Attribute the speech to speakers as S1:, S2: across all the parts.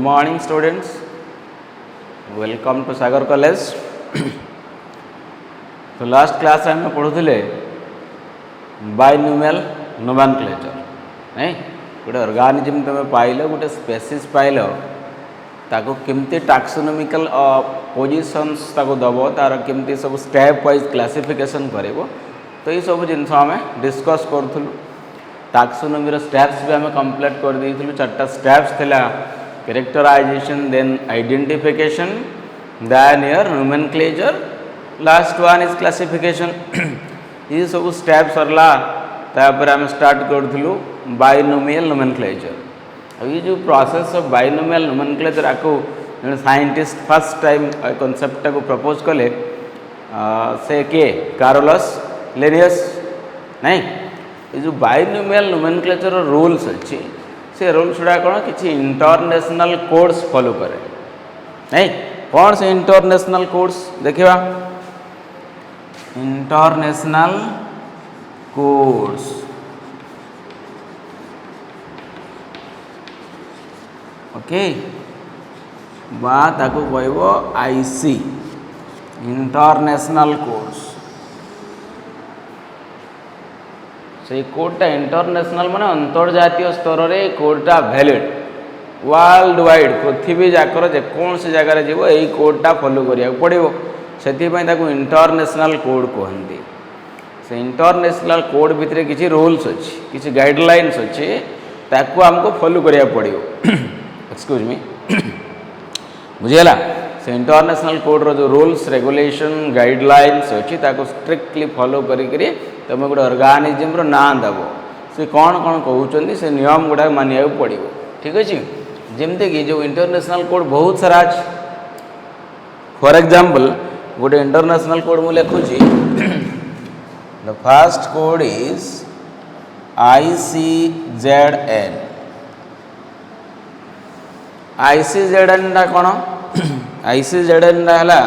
S1: morning students, welcome to Sagar College. तो last class में पढ़ुले binomial nomenclature नहीं गोटे ऑर्गेनिज्म तुम पाइल गोटे स्पेसीज पाइल ताको केमती टैक्सोनॉमिकल पोजीशंस ताको दब तार केमती सब स्टेप वाइज क्लासिफिकेशन करिवो तो ये सब जिनस आम डिस्कस करूँ टैक्सोनॉमी स्टेप्स भी आम कंप्लीट कर देइथिलु चारटा स्टेप्स थिला characterisation then identification then your nomenclature last one is classification ये सब स्टेप सरला तापर आम स्टार्ट करूँ बाइनोमियल नोमेनक्लेचर अब ये जो प्रोसेस ऑफ बाइनोमियल नोमेनक्लेचर आपको साइंटिस्ट फर्स्ट टाइम कॉन्सेप्ट को प्रपोज कले से के कार्लोस लिनियस नहीं ये जो बाइनोमियल नोमेनक्लेचर रूल्स अच्छी से रूल्स गुड़ा कौन किसी इंटरनेशनल कोड्स फॉलो करे नहीं कौन से इंटरनेशनल कोड्स देखिए इंटरनेशनल कोड्स ओके बात आपको कहबो आईसी इंटरनेशनल कोड्स से कोडटा इंटरनेशनल माने अंतर्जातीय स्तर में कोडटा वैलिड वर्ल्ड वाइड पृथ्वी जाकर जेकोसी जगार जीव यही कोडटा फॉलो करिया पड़ो से इंटरनेशनल कोड कहते से इंटरनेशनल कोड भितर किसी रूल्स अच्छी किसी गाइडलाइंस अच्छी ताको हमको फॉलो करिया पड़ो एक्सक्यूज मी बुझीगला से इंटरनेशनल कोड रो जो रूल्स रेगुलेशन गाइडलाइंस अच्छी ताको स्ट्रिक्टली फॉलो करी तुम गोटे ऑर्गेनिज्म ना दब से कौन कौन कहते से नियम गुड़ा मानिया पड़ो ठीक अच्छे जमती कि जो इंटरनेशनल कोड बहुत सारा अच्छे फॉर एग्जांपल गोटे इंटरनेशनल कोड मुझे लिखुची the first code is ICZN ICZN टा कौन ICZN टा है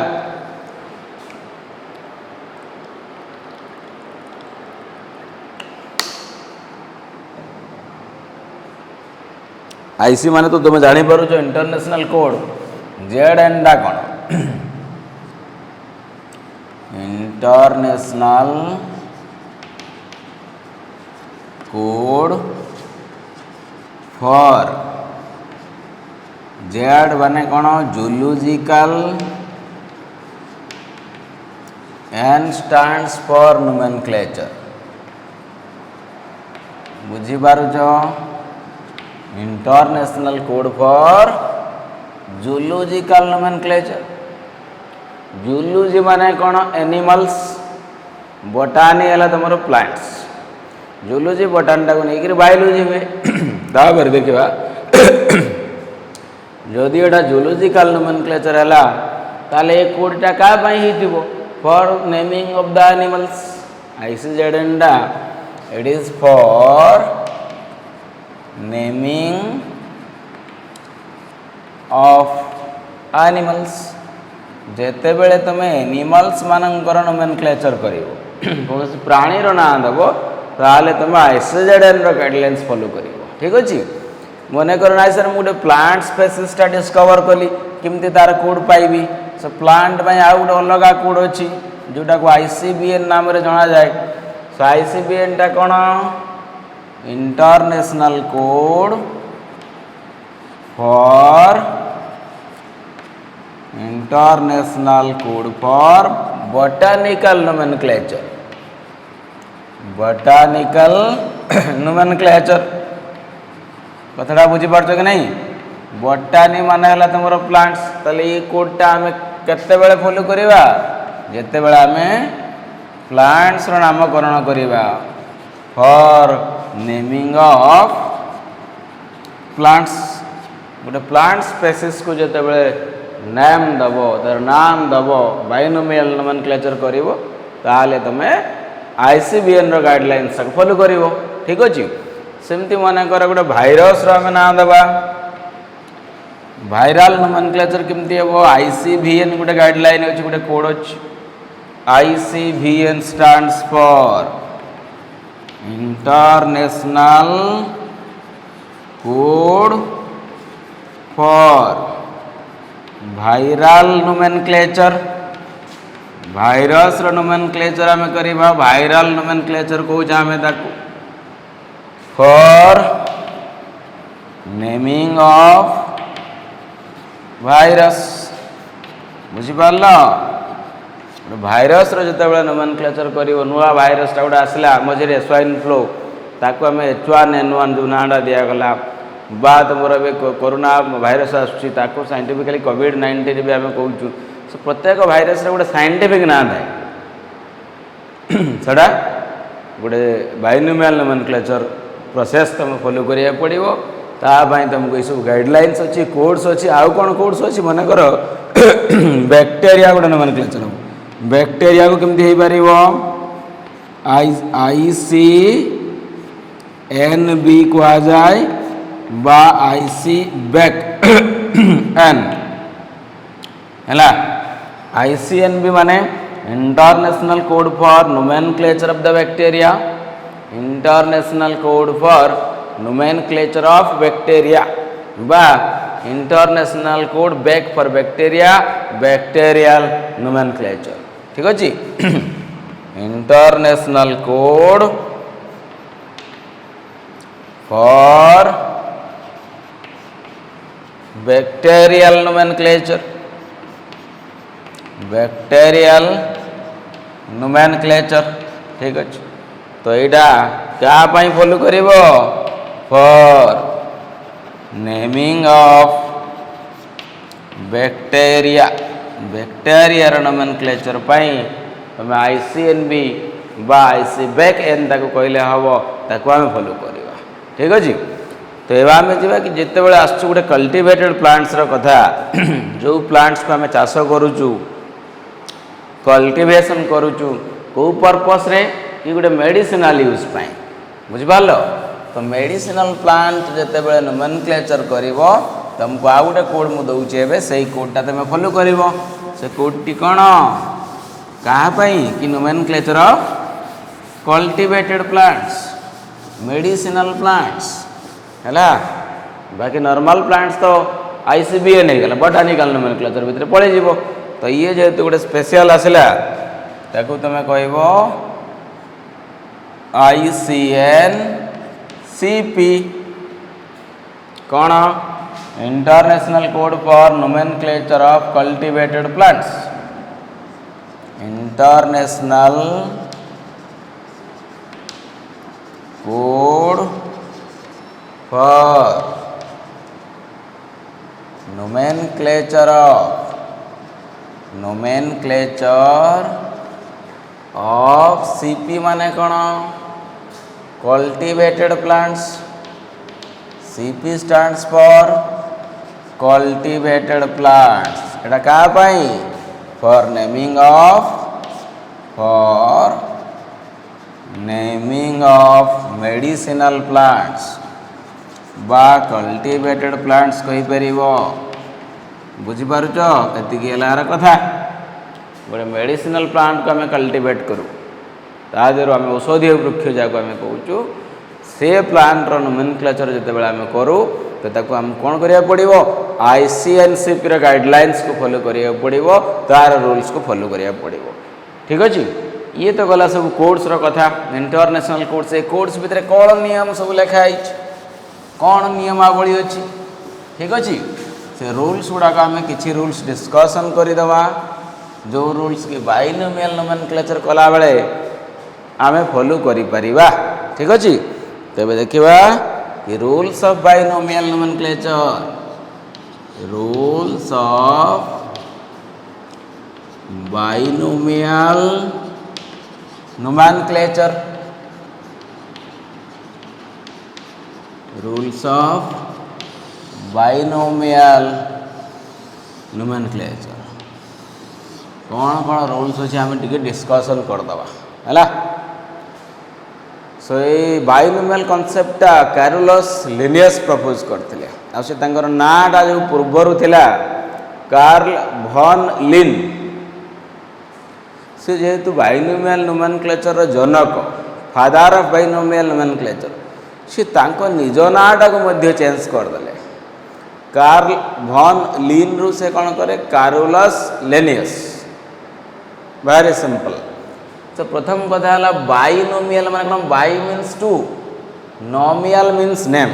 S1: आईसी माने तो तुम जापर इंटरनेशनल कोड ZN टा कौन इंटरनेशनल कोड फॉर जेड बने कौन zoological N stands for nomenclature बुझी पारुछ international code for zoological nomenclature zoology माने कौन एनिमल्स बोटानी है तुम प्लांट्स जूलॉजी बोटानी टाक नहीं बायोलॉजी हुए तापर देखा जदि एटा जूलॉजिकल नोमेनक्लेचर है ताले कोडटा क्या for naming of the animals ICZN it is for naming of animals जेते बेले तुम एनिमल्स मानकर नोमेनक्लेचर कर कौन प्राणी ना दब ताले तुम ICZN गाइडलाइंस फॉलो कर ठीक अच्छे मन कर ना सर मुझे प्लांट स्पेसीसटा डिस्कवर कली केमती तार कोड पाइबी से प्लांट में आउ गोटे अलग कोड अच्छी जोटा को ICBN नाम जना जाए सो ICBN टा कौन international code for international code for botanical nomenclature botanical nomenclature कथटा बुझी पार्छ कि नहीं बोटानी माने हला तुमरो प्लांट्स तले ये कोडटा आमे केते बेले फॉलो करिवा जेते बेले आमे प्लांट्स रो नामकरण करिवा फॉर नेमिंग ऑफ प्लांट्स गोटे प्लांट स्पेसीस को जेते बेले नेम दब तार नाम दब बाइनोमियल नोमेनक्लेचर करिवो ताले तमे ICBN रो गाइडलाइंस फॉलो करिवो ठीक अछि सेमती मन कर गोटे भाइरस आम ना दबा भाइराल नोमेनक्लेचर केमती हम ICVN गोटे गाइडलाइन अच्छे गोटे कोड अच्छे ICVN stands for international code for viral nomenclature virus nomenclature आम करवा भाइराल नोमेनक्लेचर कौच आम ताकू फॉर नेमिंग ऑफ भाइरस बुझिपार भाइरस जो नोमेनक्लेचर कर नुआ भाइरसटा गोटे आसला मझे स्वाइन फ्लू ताकू आम H1N1 जो नाटा दिगला बा तुम कोरोना भाइरस आसूँ साइंटिफिकली कोविड-19 भी आम कहूँ प्रत्येक भाइरस गोटे साइंटिफिक ना थाए सड़ा गोटे बाइनोमियल नोमेनक्लेचर प्रोसेस तुम फॉलो करिया पड़ो तापाई तुमको ये सब गाइडलाइंस अच्छी कोड्स अच्छी आउ कौन कोड्स अच्छी मनकर बैक्टेरिया गोटे नोमेनक्लेचर हम बैक्टेरिया को केमती हो पार ICNB कहुए बा ICBEC N है ICNB माने international code for nomenclature of the bacteria international code for nomenclature of bacteria बा international code back for bacteria bacterial nomenclature ठीक अच्छे international code for bacterial nomenclature bacterial nomenclature ठीक अच्छे तो यहाँ क्या फॉलो करिवो for naming of bacteria bacteria nomenclature तुम ICNB बा ICBEC N ताको कहले हम ताको आम फॉलो करवा ठीक अच्छे तो ये आम जा कि जिते बड़े आस गोटे कल्टिवेटेड प्लांट्स कथा जो प्लांट्स को आम चाष करुचु कल्टिवेशन करुचु कौ पर्पस रे कि गोटे मेडिसिनल यूज पाई बुझिपार तो मेडिसिनल प्लांट जिते बड़े नोमेनक्लेचर कर तुमको आउ गोटे कोड मुझे दूचे से कोडटा तुम फॉलो कर से कोडटी कौन कहाँपाई कि nomenclature of cultivated plants medicinal plants है बाकी नॉर्मल प्लांट्स तो ICBN हो बोटानिकल नोमेनक्लेचर भितर पड़े जीव तो ये जेहेतु गोटे स्पेशल आसला ताकू तुम कह ICNCP कौन international code for nomenclature of cultivated plants international code for nomenclature of CP माने कौन cultivated plants CP stands for cultivated plants एटा का पाई for naming of medicinal plants बा कल्टिवेटेड प्लांट्स कही परिवो बुझिपारुच कतिकी यार कथा गोटे मेडिसिनल प्लांट को आम कल्टिवेट करूँ तादेर आम औषधीय वृक्ष जहाँ आम कहूँ से प्लांट नोमेनक्लेचर जिते आम करूँ तो ताको आम कौन करिया पड़िवो ICNCP गाइडलाइंस को फॉलो करिया पड़िवो तार रूल्स को फॉलो करिया पड़िवो ठीक अच्छे ये तो गला सब कोड्स कथा इंटरनेशनल कोड्स ए कोड्स भितर कौन नियम सब लिखाई कौन नियमावली अच्छी ठीक अच्छे से रूल्स गुड़ाक आम कि रूल्स डिस्कसन करदे जो रूल्स की बाइनोमियल नोमेनक्लेचर कला बेले आम फॉलो करिपरिबा ठीक अच्छे तेज देखा कि rules of binomial nomenclature rules of binomial nomenclature rules of binomial nomenclature कौन कौन रूल्स अच्छे आम टी डिस्कसन करदे है सो ये बाइनोमियल कॉन्सेप्टटा कैरोलस लिनियस प्रपोज करते आर नाटा जो पूर्वर थिला कार्ल भन लिन से जेहेतु बाइनोमियल नोमेनक्लेचर जनक फादर ऑफ बाइनोमियल नोमेनक्लेचर सी निज नाटा को चेंज करदे कार्ल भन लिन से कौन करे कारुलस लेनियस वेरी सिंपल। तो प्रथम कथा है बाइनोमियल मान कौन bi means two nomial means name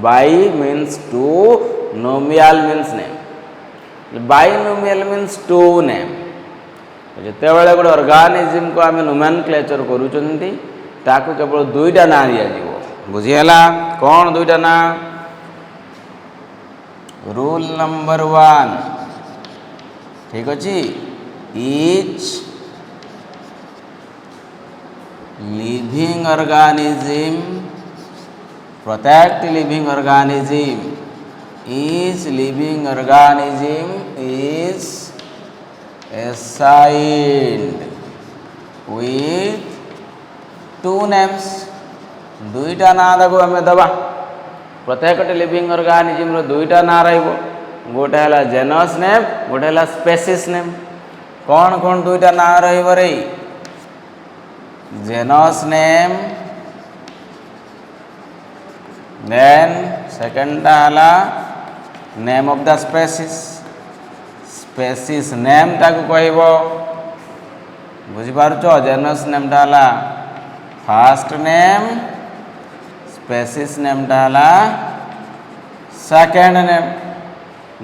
S1: bi means two nomial means name binomial means two name जिते बड़े गोटे ऑर्गेनिज्म को आम नोमेनक्लेचर करूँ ताकू केवल दुईटा ना दिज्व बुझीगला कौन दुईटा ना रूल नंबर 1 ठीक अच्छे each living organism protect living organism each living organism is assigned with two names दुईटा ना ताको आम दबा प्रत्येक लिविंग ऑर्गेनिज्म दुईटा ना रहिबो गोटे है जेनस नेम गोटे है स्पेसीज नेम कौन कौन दुईटा ना रहिबो रे जेनस नेम देन सेकेंडटा है name of the species species name ताको कहबो बुझिपारुछ जेनस नेमटा है फर्स्ट नेम स्पेसीज नेमटा है सेकेंड नेम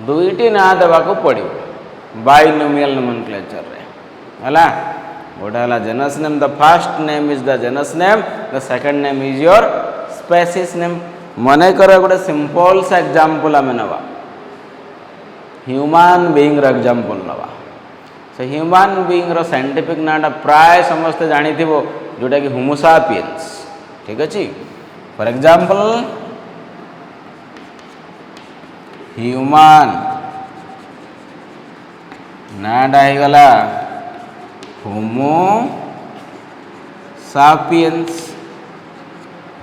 S1: दुईटी ना देवाको पड़ो बाइनोमियल नोमेनक्लेचर रे हला गोटे है genus name the first name is the genus name the second name is your species name मन कर गोटे सिंपल सा एग्जांपल आम नवा ह्यूमन बीइंग रो एग्जांपल नवा से ह्यूमन बीइंग रो साइंटिफिक नाटा प्राय समस्ते जानी थी जोटा कि होमो सापियंस ठीक अच्छे फॉर एग्जांपल ह्यूमन नाटा गला होमो सापियंस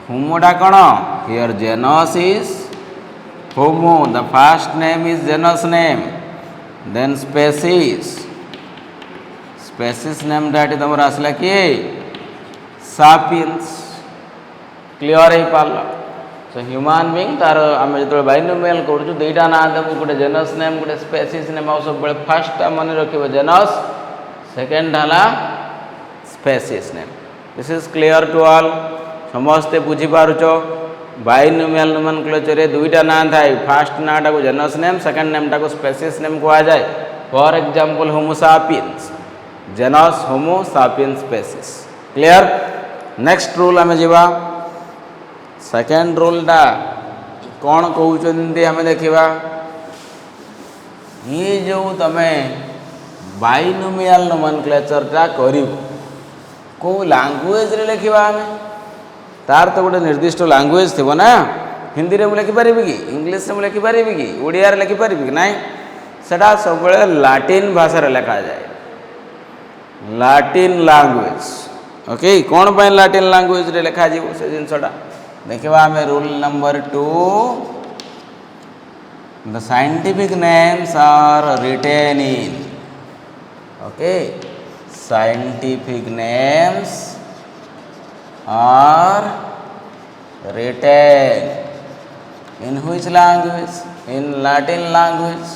S1: होमोटा कौन here genus is Homo the first name is genus name then species species name डाटी तुम आसला किए सापियंस क्लियर हो पार सो ह्यूमन बीइंग तार आम जो बाइनोमियल करूँ दुईटा ना देव गोटे जेनस नेम गोटे स्पेसीज नेम आउ सब फास्ट मन रखिए जेनस सेकेंड है species name this is clear to all समस्ते बुझीपारुच बाइनोमियल नोमेनक्लेचर दुईटा ना थाए फास्ट नाटा को जेनस नेम सेकेंड नेमटा को स्पेसीज नेम कह जाए for example Homo sapiens genus Homo sapiens species clear next rule आम जा सेकेंड रूलटा कौन कहते आम देखा ये जो तुम बाइनोमियल नोमेनक्लेचरटा कर कौ लैंग्वेज रे लिखा आम तार तो गोटे निर्दिष्ट लैंग्वेज थी ना हिंदी में लिखिपारि कि इंग्लीश में लिखिपारि कि ओडिया लिखिपारि कि ना सेटा सब लाटिन भाषा लिखा जाए लाटिन लैंग्वेज ओके कौन पाई लाटिन लैंग्वेज रे लिखा जीवो से जिनसटा देखा आम rule number 2 the scientific names are written in okay scientific names are written in which language in Latin language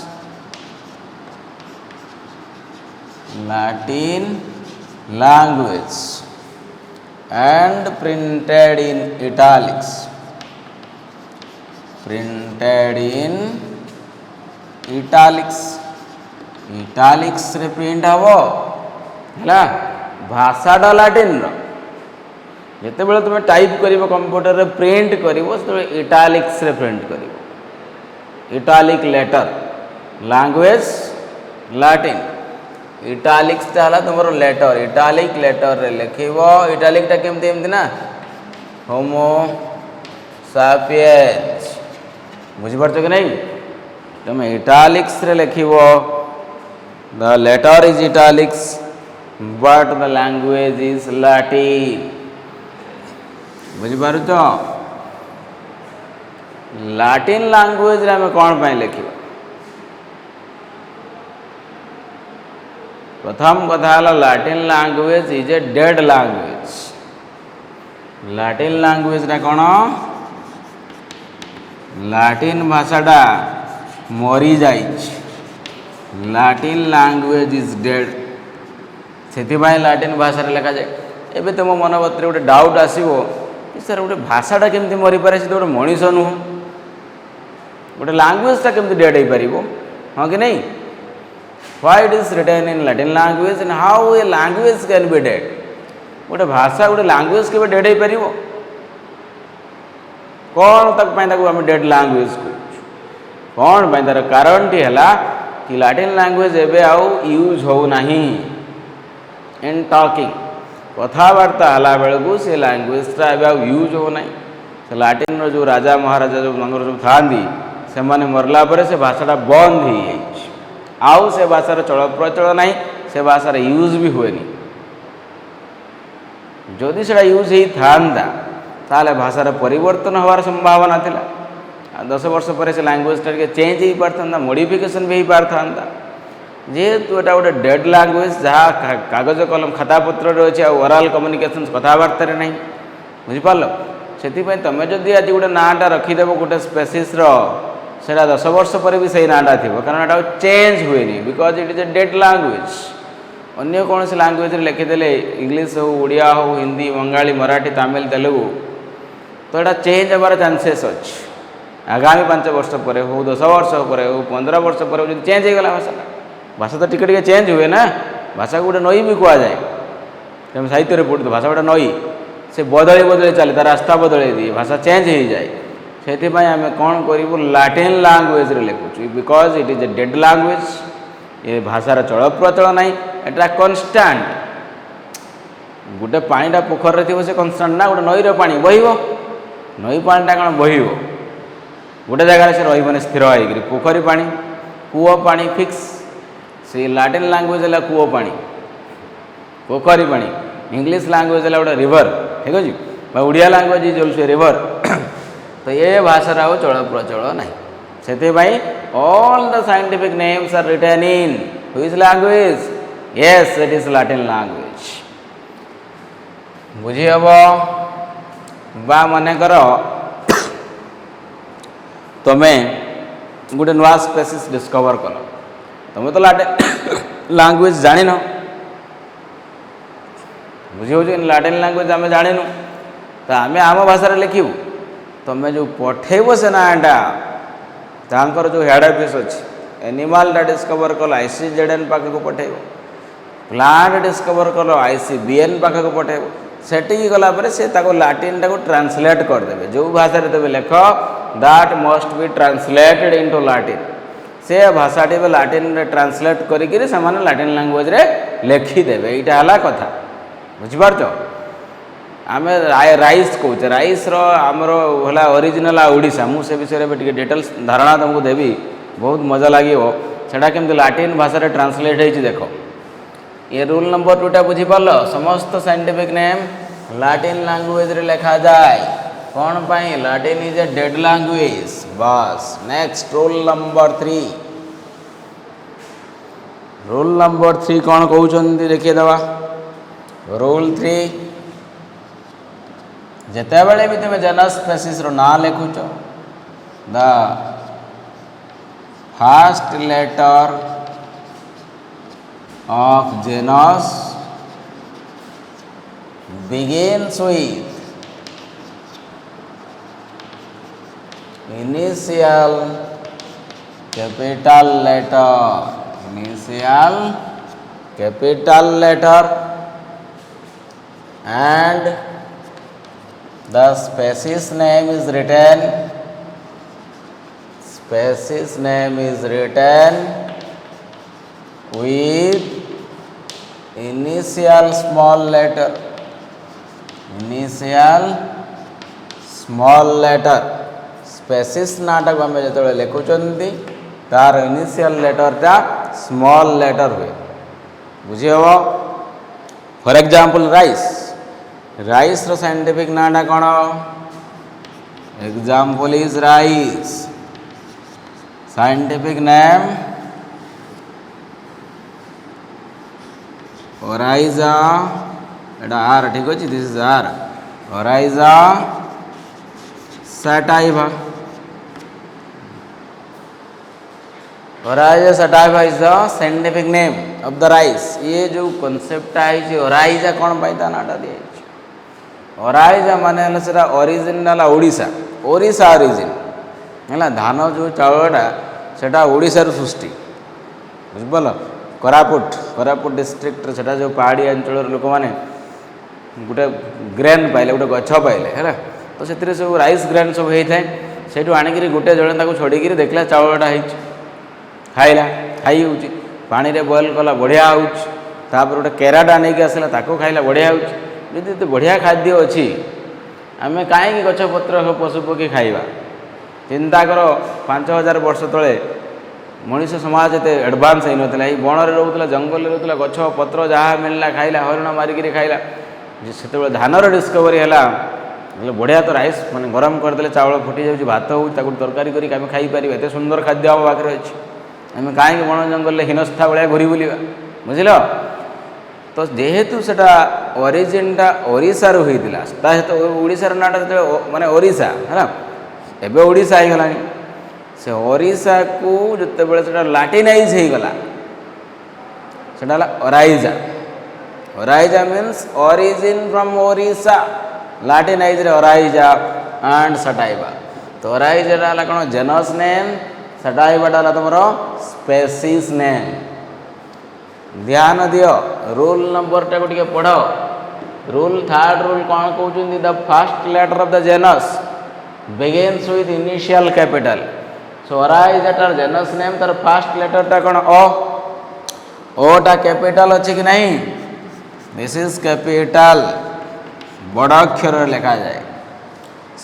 S1: and printed in italics italics रे प्रिंट हबो हला भाषाटा लाटिन रो जिते बड़े तुम टाइप कर कंप्यूटर रे प्रिंट कर इटालिक्स रे प्रिंट कर italic letter language Latin italics है तुम लेटर इटालिक लेटर रे लिखब इटालिकटा केमती एमती ना होमो सापियंस बुझीपार कि नहीं तुम इटालिक्स रे लिखब the letter is italics but the language is Latin बुझीपार लाटिन लैंग्वेज आम कौन पाई लिखा प्रथम कथा Latin language is a dead language Latin language कौन ଲାଟିନ୍ ଭାଷାଟା ମରିଯାଇଛି। Latin language is dead. ସେଥିପାଇଁ ଲାଟିନ୍ ଭାଷାରେ ଲେଖାଯାଏ। ଏବେ ତୁମ ମନ ଭିତରେ ଗୋଟେ ଡାଉଟ୍ ଆସିବ କି ସାର୍ ଗୋଟେ ଭାଷାଟା କେମିତି ମରିପାରେ, ସେ ତ ଗୋଟେ ମଣିଷ ନୁହଁ, ଗୋଟେ ଲାଙ୍ଗୁଏଜଟା କେମିତି ଡେଡ୍ ହେଇପାରିବ, ହଁ କି ନାହିଁ? Why it is written in Latin language and how a language can be dead? ଗୋଟେ ଭାଷା ଗୋଟେ ଲାଙ୍ଗୁଏଜ କେବେ ଡେଡ୍ ହେଇପାରିବ? କ'ଣ ପାଇଁ ତାକୁ ଆମେ ଡେଡ୍ ଲାଙ୍ଗୁଏଜ କହୁଛୁ? କ'ଣ ପାଇଁ? ତା'ର କାରଣଟି ହେଲା କି ଲାଟିନ୍ ଲାଙ୍ଗୁଏଜ ଏବେ ଆଉ ୟୁଜ୍ ହେଉନାହିଁ। ଇନ୍ ଟକିଂ, କଥାବାର୍ତ୍ତା ହେଲା ବେଳକୁ ସେ ଲାଙ୍ଗୁଏଜଟା ଏବେ ଆଉ ୟୁଜ୍ ହେଉନାହିଁ। ସେ ଲାଟିନ୍ର ଯେଉଁ ରାଜା ମହାରାଜା ଯେଉଁ ତାଙ୍କର ସବୁ ଥାଆନ୍ତି, ସେମାନେ ମରିଲା ପରେ ସେ ଭାଷାଟା ବନ୍ଦ ହେଇଯାଇଛି। ଆଉ ସେ ଭାଷାର ଚଳପ୍ରଚଳ ନାହିଁ, ସେ ଭାଷାର ୟୁଜ୍ ବି ହୁଏନି। ଯଦି ସେଇଟା ୟୁଜ୍ ହେଇଥାନ୍ତା ତାହେଲେ ଭାଷାର ପରିବର୍ତ୍ତନ ହେବାର ସମ୍ଭାବନା ଥିଲା। ଆଉ 10 ବର୍ଷ ପରେ ସେ ଲାଙ୍ଗୁଏଜଟା ଟିକେ ଚେଞ୍ଜ ହେଇପାରିଥାନ୍ତା, ମୋଡ଼ିଫିକେସନ୍ ବି ହେଇପାରିଥାନ୍ତା। ଯେହେତୁ ଏଇଟା ଗୋଟେ ଡେଡ୍ ଲାଙ୍ଗୁଏଜ, ଯାହା କାଗଜ କଲମ ଖାତାପତ୍ରରେ ଅଛି, ଆଉ ଓରାଲ୍ କମ୍ୟୁନିକେସନ୍ କଥାବାର୍ତ୍ତାରେ ନାହିଁ, ବୁଝିପାରିଲ? ସେଥିପାଇଁ ତୁମେ ଯଦି ଆଜି ଗୋଟେ ନାଁଟା ରଖିଦେବ ଗୋଟେ ସ୍ପେସିସ୍ର, ସେଇଟା 10 ବର୍ଷ ପରେ ବି ସେଇ ନାଁଟା ଥିବ, କାରଣ ଏଇଟା ଆଉ ଚେଞ୍ଜ ହୁଏନି, because it is a dead language. ଅନ୍ୟ କୌଣସି ଲାଙ୍ଗୁଏଜରେ ଲେଖିଦେଲେ, ଇଂଲିଶ ହେଉ, ଓଡ଼ିଆ ହେଉ, ହିନ୍ଦୀ, ବଙ୍ଗାଳୀ, ମରାଠୀ, ତାମିଲ, ତେଲୁଗୁ, ତ ଏଇଟା ଚେଞ୍ଜ ହେବାର ଚାନ୍ସେସ୍ ଅଛି। ଆଗାମୀ 5 ବର୍ଷ ପରେ ହେଉ, 10 ବର୍ଷ ପରେ ହେଉ, 15 ବର୍ଷ ପରେ ହେଉ, ଯଦି ଚେଞ୍ଜ ହେଇଗଲା ଭାଷାଟା, ଭାଷା ତ ଟିକେ ଟିକେ ଚେଞ୍ଜ ହୁଏ ନା। ଭାଷାକୁ ଗୋଟେ ନଈ ବି କୁହାଯାଏ। ତେଣୁ ସାହିତ୍ୟରେ ପଢ଼ୁଥିବ ଭାଷା ଗୋଟେ ନଈ, ସେ ବଦଳି ବଦଳି ଚାଲେ, ତା ରାସ୍ତା ବଦଳେଇ ଦିଏ, ଭାଷା ଚେଞ୍ଜ ହେଇଯାଏ। ସେଥିପାଇଁ ଆମେ କ'ଣ କରିବୁ, ଲାଟିନ୍ ଲାଙ୍ଗୁଏଜରେ ଲେଖୁଛୁ, because it is a dead language. ଏ ଭାଷାର ଚଳପ୍ରଚଳ ନାହିଁ, ଏଟା କନଷ୍ଟାଣ୍ଟ। ଗୋଟେ ପାଣିଟା ପୋଖରୀରେ ଥିବ, ସେ କନଷ୍ଟାଣ୍ଟ ନା। ଗୋଟେ ନଈର ପାଣି ବହିବ, ନଈ ପାଣିଟା କ'ଣ ବହିବ, ଗୋଟେ ଜାଗାରେ ସେ ରହିବନି ସ୍ଥିର ହେଇକିରି। ପୋଖରୀ ପାଣି, କୂଅ ପାଣି ଫିକ୍ସ। ସେଇ ଲାଟିନ୍ ଲାଙ୍ଗୁଏଜ ହେଲା କୂଅ ପାଣି, ପୋଖରୀ ପାଣି। ଇଂଲିଶ ଲାଙ୍ଗୁଏଜ ହେଲା ଗୋଟେ ରିଭର, ଠିକ୍ ଅଛି, ବା Odia language is also a river. ତ ଏ ଭାଷାର ଆଉ ଚଳପ୍ରଚଳ ନାହିଁ। ସେଥିପାଇଁ all the scientific names are written in which language? Yes, it is Latin language. ବୁଝି ହେବ? ବା ମନେକର ତୁମେ ଗୋଟେ ନୂଆ ସ୍ପେସିସ୍ ଡିସ୍କଭର କଲ, ତୁମେ ତ ଲାଟିନ୍ ଲାଙ୍ଗୁଏଜ ଜାଣିନ, ବୁଝି ହେଉଛି? ଲାଟିନ୍ ଲାଙ୍ଗୁଏଜ ଆମେ ଜାଣିନୁ, ତ ଆମେ ଆମ ଭାଷାରେ ଲେଖିବୁ। ତୁମେ ଯେଉଁ ପଠେଇବ ସେ ନାଁଟା, ତାଙ୍କର ଯେଉଁ ହେଡ଼୍ ଅଫିସ୍ ଅଛି, ଏନିମାଲଟା ଡିସ୍କଭର କଲ ICZN ପାଖକୁ ପଠେଇବ, ପ୍ଲାଣ୍ଟ ଡିସ୍କଭର କଲ ICBN ପାଖକୁ ପଠେଇବ। ସେଠିକି ଗଲାପରେ ସେ ତାକୁ ଲାଟିନ୍ଟାକୁ ଟ୍ରାନ୍ସଲେଟ୍ କରିଦେବେ। ଯେଉଁ ଭାଷାରେ ଦେବେ ଲେଖ, that must be translated into Latin. ସେ ଭାଷାଟି ଏବେ ଲାଟିନ୍ରେ ଟ୍ରାନ୍ସଲେଟ୍ କରିକିରି ସେମାନେ ଲାଟିନ୍ ଲାଙ୍ଗୁଏଜରେ ଲେଖିଦେବେ। ଏଇଟା ହେଲା କଥା, ବୁଝିପାରୁଛ? ଆମେ ରାଇସ୍ କହୁଛେ, ରାଇସ୍ର ଆମର ହେଲା ଅରିଜିନାଲ୍ ଓଡ଼ିଶା। ମୁଁ ସେ ବିଷୟରେ ଏବେ ଟିକେ ଡିଟେଲ୍ସ ଧାରଣା ତୁମକୁ ଦେବି, ବହୁତ ମଜା ଲାଗିବ। ସେଇଟା କେମିତି ଲାଟିନ୍ ଭାଷାରେ ଟ୍ରାନ୍ସଲେଟ୍ ହେଇଛି ଦେଖ। ये रूल नंबर 2टा बुझीपाल। समस्त साइंटिफिक नेम लाटिन लैंग्वेज रे लिखा जाए। कौन पाई? Latin is a dead language. बस next rule number 3। Rule number 3 कौन कहते देखिए दवा। रूल 3 जिते बड़े भी तुम्हें जनस स्पेसीस रो ना लिखुच the first letter of genus begins with initial capital letter. Initial capital letter and the species name is written. Species name is written with initial small letter. Initial small letter. Species नाटक आम जो लिखुंट तार initial लेटरटा small letter हुए। बुझी हम। For example rice. Rice रो scientific नाटा कौन? Example is rice. Scientific name Oryza. एटा आर ठीक अच्छे। दिस इज आर। Oryza sativa. Oryza sativa is the scientific name of the rice. ये जो कॉन्सेप्ट है ओराइजा कौन पाई ता नाटा दिया ओराइजा माने हला सेटा ओरिजिन हला ओडिशा ओरिशा ओरिजिन है धान जो चाउलटा सेटा ओडिशा रू सृष्टि बुझिपाल कोरापुट डिस्ट्रिक्ट सेटा जो पहाड़ी अंचल लोक मैंने गोटे ग्रेन पाइले गोटे गछ पाइले है तो से सब राइस ग्रेन सब होता है से आणिक गोटे जड़े छड़ीक देखला चाउलटा खाइला खाई हो पानी रे बॉयल कला बढ़िया होपर गोटे केराटा नहीं आसला ताको खाइला बढ़िया होती बढ़िया खाद्य अच्छी आम कहीं गछपत्र पशु पक्षी खाइबा चिंता कर 5000 वर्ष तले मनीष समाज एत एडभांस हो नाला बण में रोला जंगल में रोला गछ पत्र जहाँ मिलला खाइला हरिण मारिक खाइला से धानर डिस्कवरी है बढ़िया तो राइस मैंने गरम करदे चाउल फुटी जाऊँगी भात हो तरकारी करके खाई पार एत सुंदर खाद्य आम पाखे अच्छी आम कहीं बण जंगल में हीनस्था भाया घूरी बुलवा बुझल तो जेहेतु सेटा ओरिजिनटा ओडिशा रू होइतिला तो ओडिशा नाटा माने ओडिशा है एबे ओडिशा हो गलानी से ओडिशा को जिते बड़े सेटा लाटिनाइज हो गला सेटा Oryza Oryza means origin from Odisha Latinise रे ओराइजा एंड सटाइवा तो ओराइजा डाला कौन जेनस नेम सटाइवा डाला तुमरो स्पेसीज नेम ध्यान दियो रूल नंबर टा को टिके पढ़ो रूल थर्ड रूल कौन कहउछन the first letter of the genus begins with initial capital so Oryza टार जेनस नेम तार फर्स्ट लेटर टा कौन ओ टा कैपिटल अच्छे कि नहीं दिस इज कैपिटल बड़ अक्षर लिखा जाए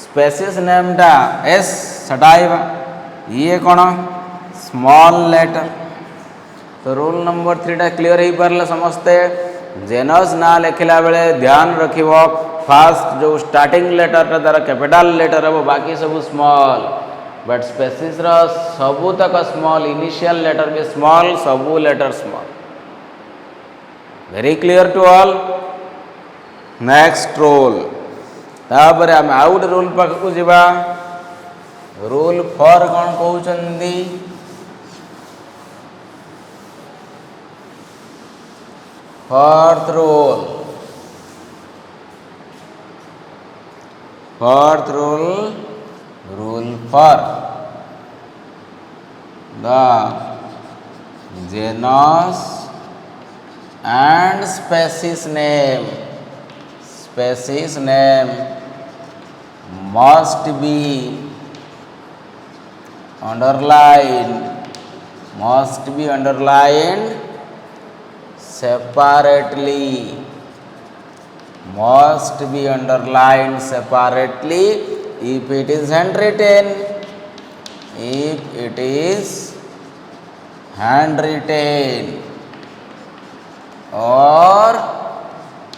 S1: स्पेसीज नेम टा एस सटाइवा ये कौन स्मॉल लेटर तो रूल नंबर 3 टा क्लियर हो पारा समस्ते जेनस ना लिखला बेले ध्यान रखिब फास्ट जो स्टार्टिंग लेटर तार कैपिटल लेटर हम बाकी सब स्मॉल बट स्पेसीज सबू तक स्मॉल इनिशियल लेटर भी स्मॉल सबू letter small very clear to all next rule तापर आम आउ गोटे रूल पाखक जावा रूल 4 कौन कहउचंदी fourth rule rule 4 the genus and species name must be underlined separately if it is handwritten or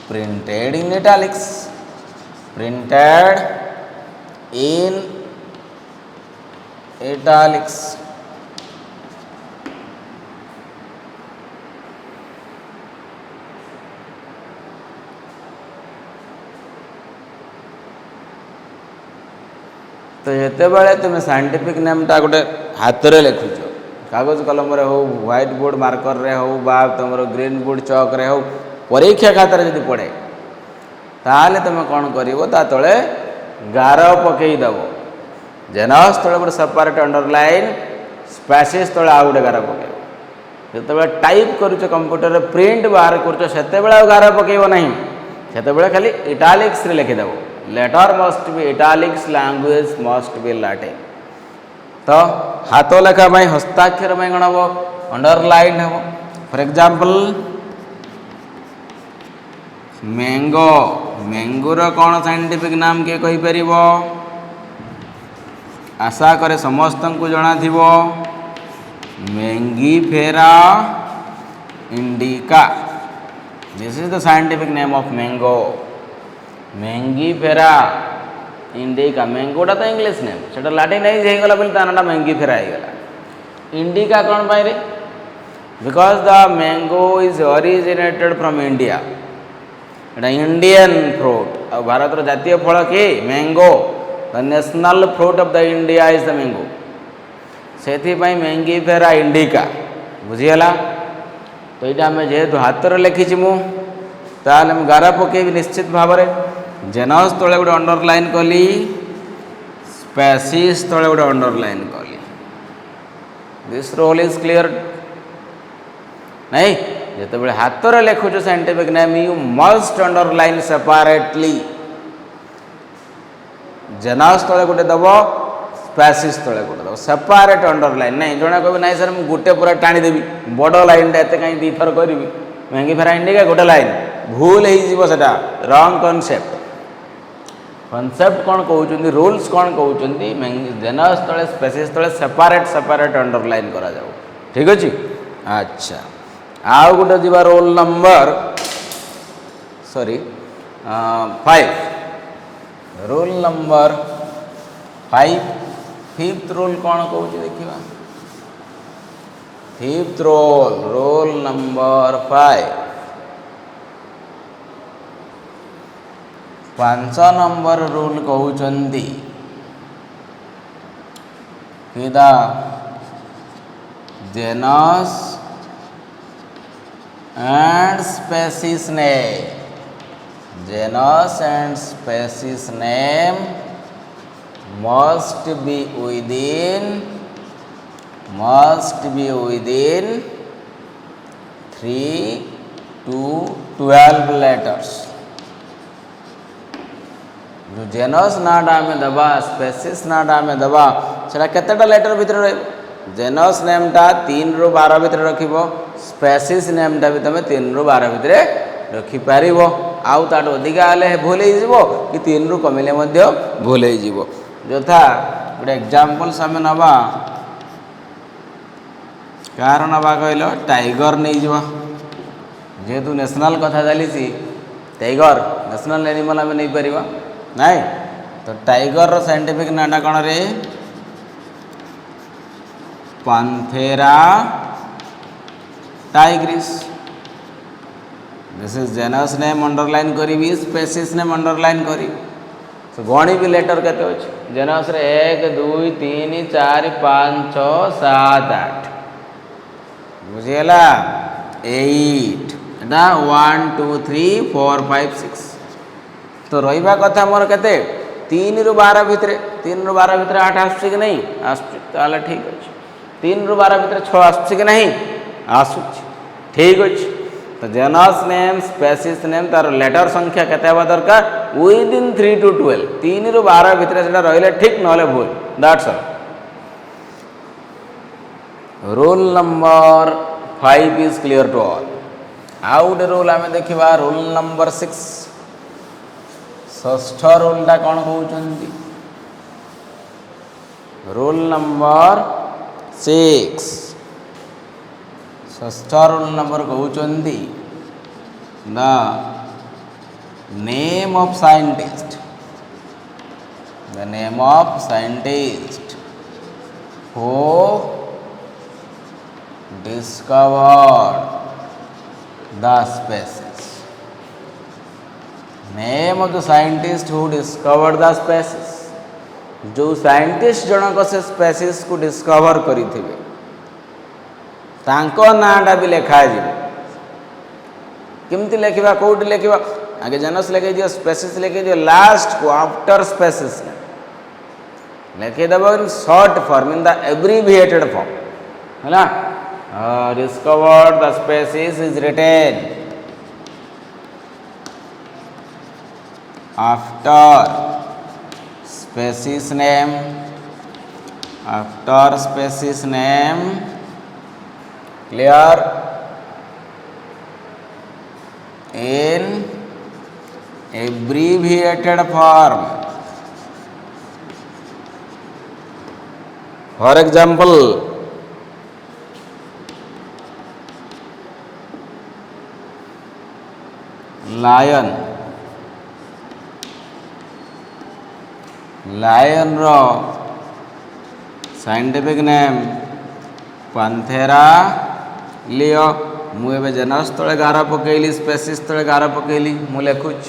S1: printed in italics तो ये बड़े तुम साइंटिफिक नेमटा गोटे हाथ में लिखुच कागज कलम हो व्हाइट बोर्ड मार्कर रे हो बा तुम ग्रीन बोर्ड चौक रे हो परीक्षा खातर जब पड़े ताले तुम कौन कर तले गार पकईदेव जेनस तले गोटे सेपरेट अंडरलाइन स्पेसीज तले आउ गोटे गार पकड़ जो टाइप करुच कंप्यूटर प्रिंट बाहर करते गार पकईब ना से खाली इटालिक्स रे लिखिदेव letter must be italics language must be Latin तो हाथ लेखा हस्ताक्षर कौन हम अंडरलाइन हम फॉर एग्जांपल मैंगोर कौन साइंटिफिक नाम किए कहीपर आशा करे समस्त को जना थी Mangifera indica this is the scientific name of mango Mangifera indica मैंगोटा तो इंग्लिश नेम से लाटिनाइज होगला बोली ना मैंगीफेरा होगला इंडिका कौन पाई रे because the mango is originated from India Etah Indian fruit और भारत जातीय फल कि mango the national fruit of the India is the mango से मैंगीफेरा इंडिका बुझीगला। तो ये आम जेहेतु हाथ लिखी मुझे गारा पकईबी निश्चित भाव में जेनस तले गोटे अंडरलाइन कली स्पेसीज तले गोटे अंडरलाइन कली दिस रोल इज क्लीयर नहीं जिते बड़े हाथ में लिखुच scientific name you must underline separately genus तले गोटे दब स्पेसीज तले गोटे दब सेपरेट अंडरलाइन नहीं जड़े कह ना सर मुझे गोटे पूरा टाणीदेवी बड़ लाइन एत कहीं दी थर करी मैंगीफेरा इंडिका गोटे लाइन भूल होटा रंग कनसेप्ट कनसेप्ट कौन कहते रूल्स कौन कहते जेनस तले स्पेसीज तले सेपरेट सेपरेट अंडरलाइन करा जाऊ ठीक अच्छे। अच्छा आउ गोटे जी roll number sorry 5 roll number 5 fifth roll कौन कहूँ देखा fifth roll roll number 5 5 number rule कहते कि the genus and species name genus and species name must be within 3 to 12 letters। जो जेनस नाटा आम दबा स्पेसीज नाटा आम दबा से केतेटा लेटर भितर जेनस नेमटा 3 ରୁ 12 भितर रखिब स्पेसीज नेमटा भी तुम 3 ରୁ 12 भितर रखिपार आउ ताठ अधिका हेल्ले भूल हो कि 3 ରୁ कमिले भूल हो यथा गोटे एग्जांपल्स आम नवा कार नवा कहल टाइगर नहीं जा जेहेतु नेशनल कथा चली टाइगर नेशनल एनिमल आम नहीं पार नाई तो टाइगर साइंटिफिक नाटा कौन रे Panthera tigris this is genus name underline करी स्पेसीज नेम अंडरलाइन करी तो गणी भी लेटर केते अच्छे जेनस रे 1 2 3 4 5 6 7 8 बुझीगला 8 एटा 1 2 3 4 5 6 तो रहा कथा मोर केते 3 ରୁ 12 भितर 3 ରୁ 12 भितर 8 आसुची कि नहीं आसुची ठीक अच्छे 3 ରୁ 12 भितर 6 आसुची कि नहीं आसुची ठीक अच्छे। तो जेनस नेम स्पेसीज नेम तार लेटर संख्या केते हवा दरकार विदिन 3 to 12 3 ରୁ 12 भितर सेटा रहिले ठीक नले भूल that's all. Rule number 5 is clear to all. आउ गोटे रूल आम देखा रूल नंबर 6 षष्ठ रूलटा कौन कहते रूल नंबर 6 षष्ठ रूल नंबर कहते the name of scientist who discovered the species name of the scientist who discovered the species जो साइंटिस्ट जनक से स्पेसीज को डिस्कवर करिथिबे तांको नाटा भी लिखा केमती लिखा कौटी लिखा आगे जेनस लिखे दियो स्पेसीज लिखे दियो लास्ट को आफ्टर स्पेसीज लिखिदेव in short form in the abbreviated form है discovered the species is written after species name clear in abbreviated form for example lion रो साइंटिफिक नेम पांथेरा लियो मुझे genus तले गार पकईली species तले गार पकईली मु लिखुच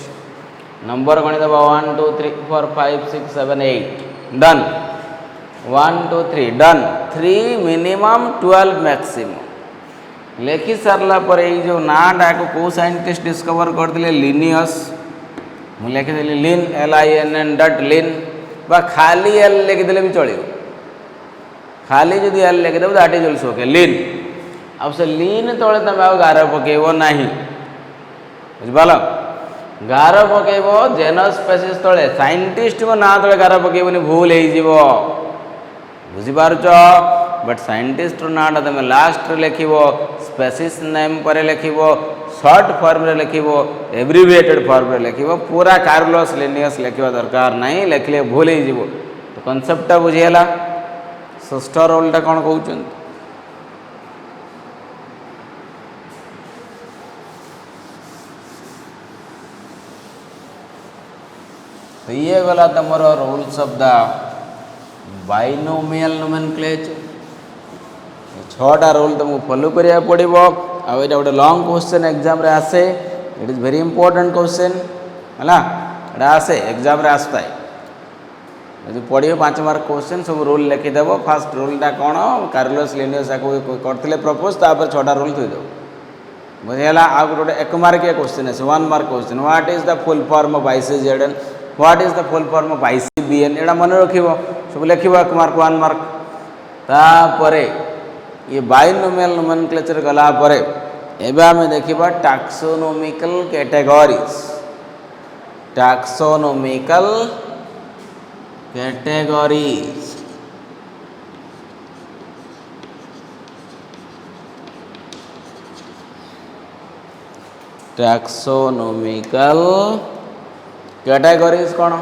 S1: नंबर गणी देव 1 2 3 4 5 6 7 8 डन 1 2 3 डन 3 मिनिमम 12 मैक्सिमम लिखि सारा पर जो नाटा को कौ साइंटिस्ट डिस्कवर करते लिनियस मुझे लिखिदेली लिन LINN डट लिन बा खाली एल लिखिदेले भी चलो खाली जो एल लिखिदेव दैट इज ऑल्सो ओके लिन अब से लिन तले तुम आ गार पकेब ना बुझिपाल गार पकेब जेनस स्पेसीज तले साइंटिस्ट को ना तले गार पकेबनी भूल हो बुझिपारुच बट साइंटिस्ट नाटा तुम लास्ट लिख स्पेसीज नेम पर लिख शॉर्ट फॉर्म रे लिख एब्रिविएटेड फॉर्म रे लिख पूरा कार्लोस लिनियस लिखा दरकार नहीं लिखले भूल हो तो कनसेप्टा बुझीगला षष्ठ रोलटा कौन कहते तो ये गला तुम rules of the binomial nomenclature छटा रूल तुमको फॉलो करिया पड़ो आ गोटे लॉन्ग क्वेश्चन एग्जाम रे आसे it is very important question है एटा आसे एग्जाम रे आसता है यदि पढ़ो 5 मार्क क्वेश्चन सब रूल लिखिदेव फास्ट रूलटा कौन कार्लोस लिनियस करते प्रपोज तापर 6टा रूल थोदेव बुझेगा आ गोटे 1 मार्किया क्वेश्चन है 1 mark question what is the full form of ICZN what is the full form of ICBN एटा मन रखिब सब लिख 1 मार्क 1 मार्क तापर ये बाइनोमियल नोमेनक्लेचर गला परे एबे हमें देखिबा taxonomical categories taxonomical categories taxonomical categories कौन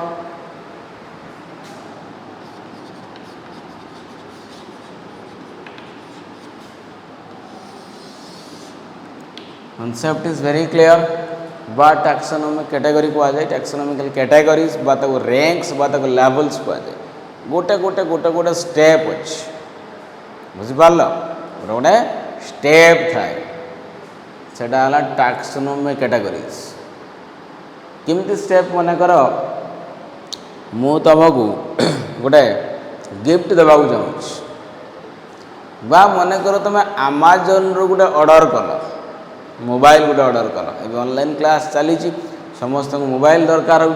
S1: concept is very clear बा टैक्सोनॉमिक कैटेगरी कह जाए टैक्सोनॉमिकल कैटेगरीज बा रैंक्स बा लेवल्स कह जाए गोटे गोटे गोटे गोटे स्टेप अच्छे बुझिपार गोटे गोटे स्टेप थाए सेटा हला टैक्सोनॉमिक कैटेगरीज किमती स्टेप मन कर मु तुमको गोटे गिफ्ट देवाक चाहूँ बा मन कर तुम Amazon रू गोटे ऑर्डर कल मोबाइल गोटे ऑर्डर कल ए ऑनलाइन क्लास चली समस्त मोबाइल दरकार हो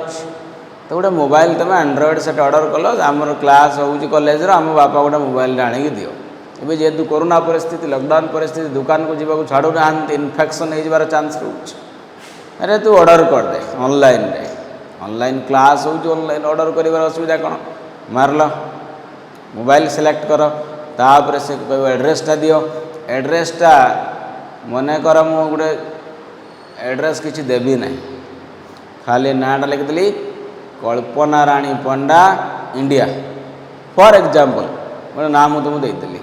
S1: तो गोटे मोबाइल तुम एंड्रॉइड सेट ऑर्डर कल आमर क्लास हो कॉलेज आम बापा गोटे मोबाइल आनिक दियो ए जेहेतु कोरोना परिस्थिति लॉकडाउन परिस्थिति दुकान को जीवा छाड़ू ना इन्फेक्शन हो चांस रोच अरे तू ऑर्डर कर दे ऑनलाइन क्लास हो ऑनलाइन ऑर्डर कर असुविधा कौन मारल मोबाइल सिलेक्ट कर तापर से कह एड्रेसटा दियो एड्रेसटा मन कर मु गोटे एड्रेस किसी देवी ना खाली नाटा लिखिदी कल्पना राणी पंडा इंडिया फॉर एग्जांपल गोटे नाम तुमको देती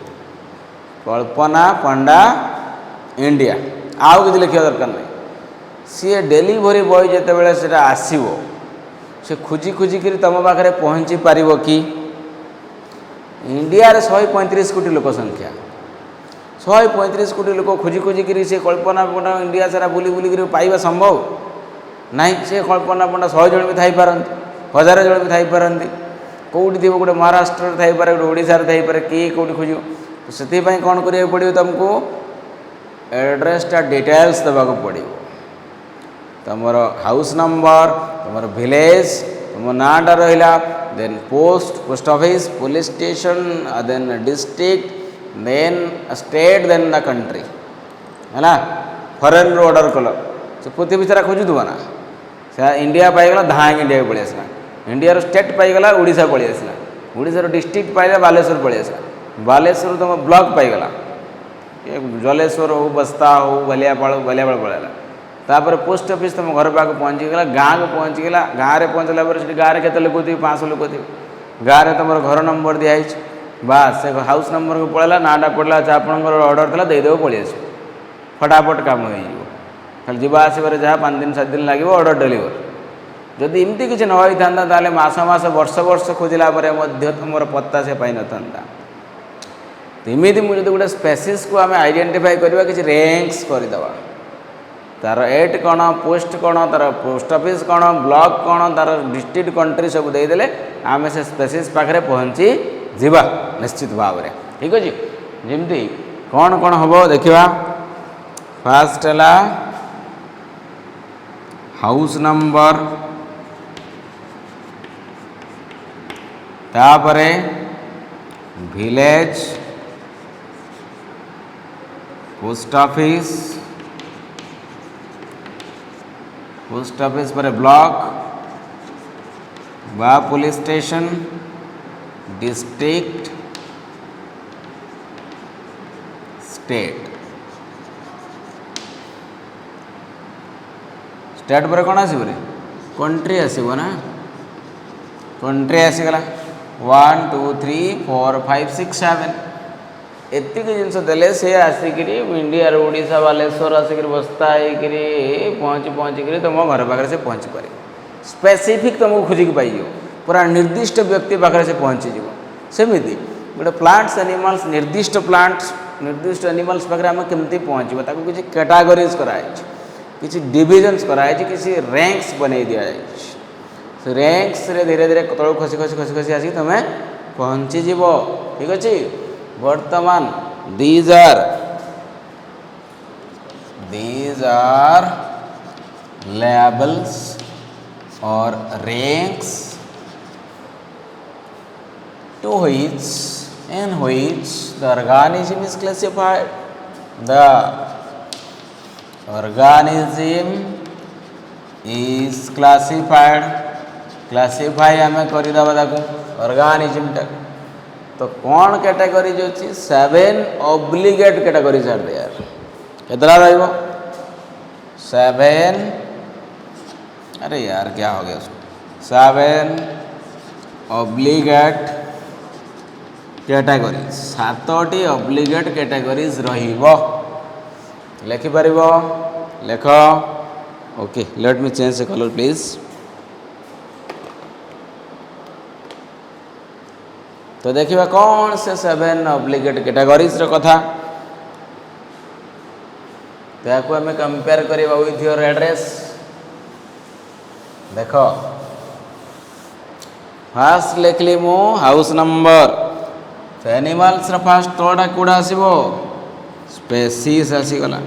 S1: कल्पना पंडा इंडिया आउ कि लिखा दरकार नहीं सी डेलीवरी बॉय जिते बड़े से आसो से खोजी खोजिक तुम पाखे पहुँची पार कि इंडिया 135 कोटी लोक संख्या 135 कोटी लोक खोजी खोजिक से कल्पना पंडा इंडिया सारा बुली बुलिक पाइबा संभव नहीं से कल्पना पंडा 100 जन भी थी 1000 जन भी थी कौटी थी गोटे महाराष्ट्र थी गोटे ओडिशा थी किए कौटी खोज तो से कौन करा पड़ो तुमको एड्रेसटा डिटेल्स देवाक पड़ो तुमर हाउस नंबर तुमर विलेज तुम नाटा रहा then post office police station then district then state then the country है ना फॉरेन रो ऑर्डर कल से पोते बेचारा खोजुवा ना से इंडिया पाईगला धाँग इंडिया पलि आसला इंडिया स्टेट पाईगला ओडिशा पलि आसला ओडिशार डिस्ट्रिक्ट पाइला बालेश्वर पलि आसला बालेश्वर तुम ब्लॉक पाईगला जलेश्वर हो बस्ता हो बलियापाड़ पड़ेगा तापर पोस्ट ऑफिस तुम घर पाक पहुँचीगला गाँव को पहुँचीगला गाँव में पहुँचला गाँव में केते लोक थे 500 लोक थे गाँव में तुम घर नंबर दिखाई बास से हाउस नंबर को पड़ेगा नाटा पड़ला आपंकर ऑर्डर था देदेव पलि आस फटाफट काम हो खाली जावा आसबार जहाँ 5 दिन 7 दिन लगे ऑर्डर डेलीवर जदि एमती किसी न होता ताले मास मास वर्ष वर्ष खोजला तुम पत्ता से पाई न था इमिति मुझे गोटे स्पेसीज को आम आइडेंटिफाई करवा कि रैंक्स करदे तार एट कौन पोस्ट कौन तार पोस्ट ऑफिस कौन ब्लॉक कौन तार डिस्ट्रिक्ट कंट्री सब देदेले आम से स्पेसीज पाखे पहुँची जीवा निश्चित भाव में ठीक अच्छे जमती कौन कौन हम देखा फास्ट है हाउस नंबर तापरे विलेज पोस्ट ऑफिस पर ब्लॉक बा police station district state state पर कौन आसो कंट्री आसो ना कंट्री आसीगला 1 2 3 4 5 6 7 एतिक जिनस देले से आसिक इंडिया ओडिशा बालेश्वर आसिक बस्ता होकर पहुँच तुम घर पाखे से पहुँची पारे स्पेसिफिक तुमको खोजिक पाइज पूरा निर्दिष्ट व्यक्ति पाखे से पहुँचीज सेमती गोटे प्लांट्स एनिमल्स निर्दिष्ट एनिमल्स पाखे आम केमती पहुँचो ताको किसी कैटेगरीज कराई किसी डिविजन्स कराई किसी रैंक्स बन दि जाए से रैंक्स रे धीरे धीरे तलू खसी खसी खसी खसी आसिक तुम पहुँचीज ठीक अच्छे वर्तमान these are labels or ranks to which in which the organism is classified. The organism is classified. Classify आमे करी दबा ताकू organism टा तो कौन कैटेगरीज अच्छी 7 ऑब्लिगेट कैटेगरीज आर देयर कितना रहिबो 7 अरे यार क्या हो गया उसको 7 ऑब्लिगेट कैटेगरीज 7टी ऑब्लिगेट कैटेगरीज रहिबो लिखि परिबो लेख okay let me change the colour please तो देखिए कौन से 7 ऑब्लिगेट कैटेगरीज कथा तो आम कंपेयर करवा विथ योर एड्रेस देख फास्ट लिखली मु हाउस नंबर तो एनिमल्स फास्ट तोड़ा कूड़ा आसो स्पेसीज आसीगला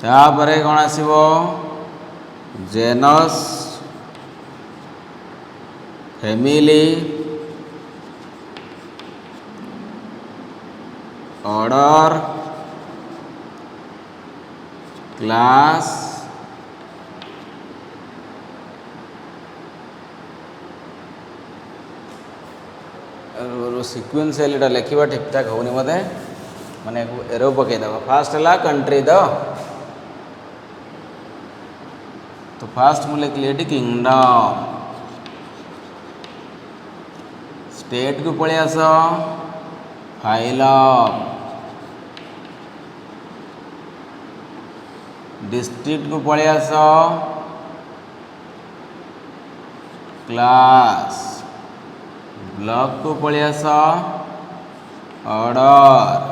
S1: तापर कौन आसो genus family order class sequential लिखा ठीक ठाक होनी मते माने एरो पकईदेव फास्ट है कंट्री तो फास्ट मुझे लिखली किंगडम स्टेट को पलि आस फाइलम डिस्ट्रिक्ट को पलि आस क्लास ब्लॉक को पलि आस ऑर्डर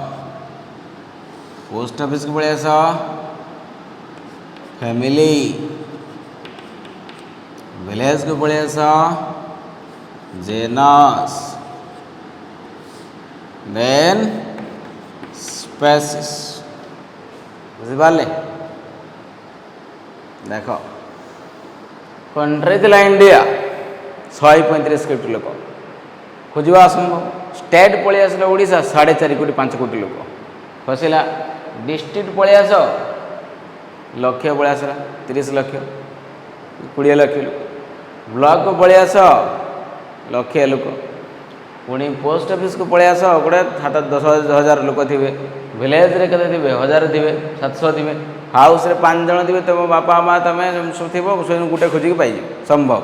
S1: पोस्ट ऑफिस को पलि आस फैमिली विलेज को पलि आस जेनस देन स्पेसीज बुझिपारे देख कंट्री थी इंडिया 135 कोटी लोक खोजा असंभव स्टेट पलि आसला ओडिशा 4.5 कोटी 5 कोटी लोक फसला डिस्ट्रिक्ट पलि आस लक्ष पलि आसला 30 लाख 20 लाख लोक ब्लॉक को पलि आस लक्षे लोक पुणी पोस्ट ऑफिस को पलि आस गोटे 10,000 लोक थे विलेज रे केते थे 1000 थे 700 थे हाउस रे 5 जन थे तुम बापा माँ तुम सब थी गोटे खोजिक पाई संभव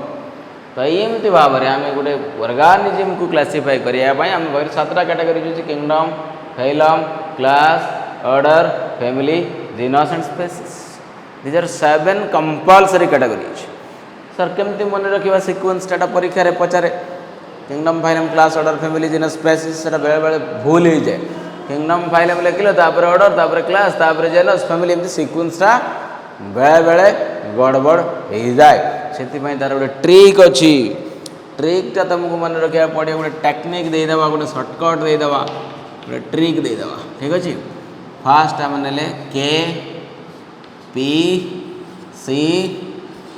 S1: तो एमती भाव में आम गोटे ऑर्गानिज्म को क्लासीफाई करने आम 7टा कैटेगरी जो kingdom phylum class order family genus and species these are 7 compulsory categories sir केमती मन रखा सिक्वेन्स टाटा परीक्षा रे पचारे kingdom phylum class order family genus species से बेले बेले भूल हो जाए किंगडम फाइलम लिखल तापर ऑर्डर तापर क्लास तापर जीनस फैमिली एमती सिक्वेन्सटा बेले बेले गड़बड़ हो जाए से तार गोटे ट्रिक अच्छी ट्रिकटा तुमको मन रखा पड़े गोटे टेक्निक देदेवा गोटे सर्टकट देदेवा गोटे ट्रिक देदेवा ठीक अच्छे फास्ट आम ने K P C